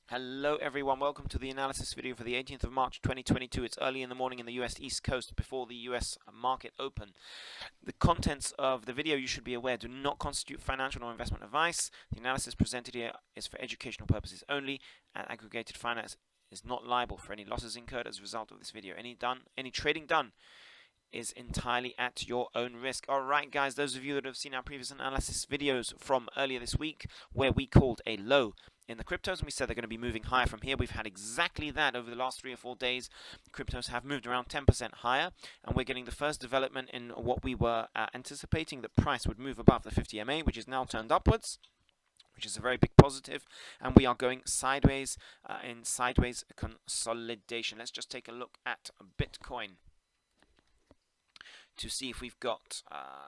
Hello everyone, welcome to the analysis video for the 18th of March 2022. It's early in the morning in the US East Coast before the US market open. The contents of the video, you should be aware, do not constitute financial or investment advice. The analysis presented here is for educational purposes only, and aggregated finance is not liable for any losses incurred as a result of this video. Any trading done is entirely at your own risk. Alright guys, those of you that have seen our previous analysis videos from earlier this week where we called a low in the cryptos and we said they're going to be moving higher from here, we've had exactly that over the last 3 or 4 days. Cryptos have moved around 10% higher, and we're getting the first development in what we were anticipating, that price would move above the 50 MA, which is now turned upwards, which is a very big positive, and we are going sideways in sideways consolidation. Let's just take a look at Bitcoin to see if we've got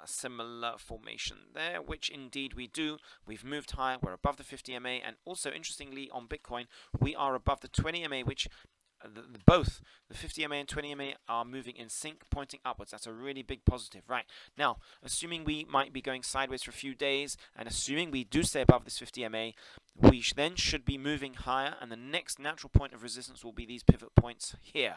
similar formation there, which indeed we do. We've moved higher, we're above the 50 MA, and also interestingly on Bitcoin we are above the 20 MA, which both the 50 MA and 20 MA are moving in sync, pointing upwards. That's a really big positive. Right, now assuming we might be going sideways for a few days, and assuming we do stay above this 50 MA, we then should be moving higher, and the next natural point of resistance will be these pivot points here,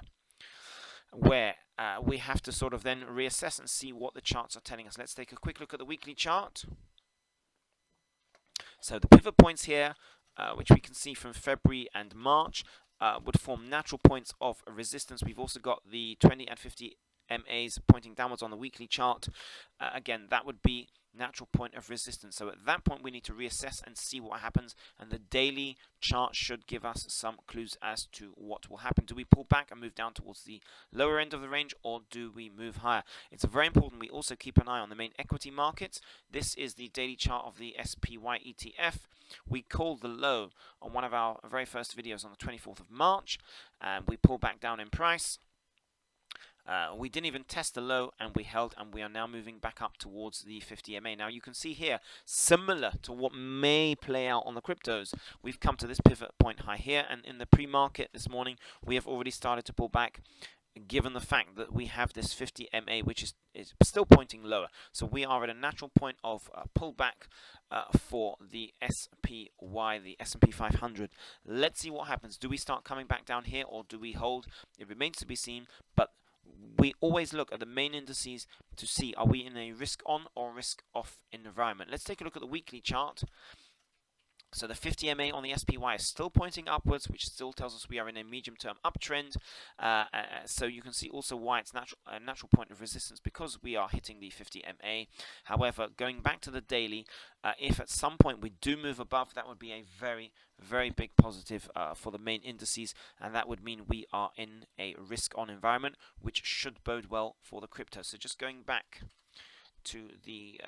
where we have to sort of then reassess and see what the charts are telling us. Let's take a quick look at the weekly chart. So the pivot points here, which we can see from February and March, would form natural points of resistance. We've also got the 20 and 50 MAs pointing downwards on the weekly chart. Again, that would be natural point of resistance. So at that point we need to reassess and see what happens, and the daily chart should give us some clues as to what will happen. Do we pull back and move down towards the lower end of the range, or do we move higher? It's very important we also keep an eye on the main equity markets. This is the daily chart of the SPY ETF. We called the low on one of our very first videos on the 24th of March, and we pulled back down in price. We didn't even test the low, and we held, and we are now moving back up towards the 50 MA. Now you can see here, similar to what may play out on the cryptos, we've come to this pivot point high here, and in the pre-market this morning we have already started to pull back, given the fact that we have this 50 MA which is still pointing lower. So we are at a natural point of pullback for the SPY, the S&P 500. Let's see what happens. Do we start coming back down here, or do we hold? It remains to be seen, but we always look at the main indices to see, are we in a risk on or risk off environment. Let's take a look at the weekly chart. So the 50 MA on the SPY is still pointing upwards, which still tells us we are in a medium-term uptrend. So you can see also why it's a natural point of resistance, because we are hitting the 50 MA. However, going back to the daily, if at some point we do move above, that would be a very, very big positive for the main indices, and that would mean we are in a risk-on environment, which should bode well for the crypto. So just going back to the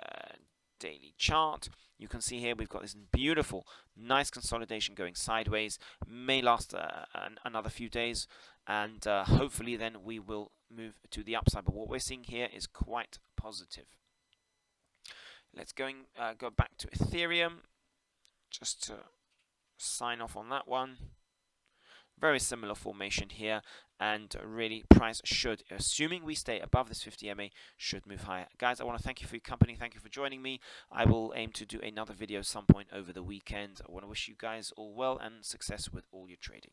daily chart, you can see here we've got this beautiful, nice consolidation going sideways. May last another few days, and hopefully then we will move to the upside. But what we're seeing here is quite positive. Let's go back to Ethereum just to sign off on that one. Very similar formation here, and really price should, assuming we stay above this 50 MA, should move higher. Guys, I want to thank you for your company. Thank you for joining me. I will aim to do another video some point over the weekend. I want to wish you guys all well and success with all your trading.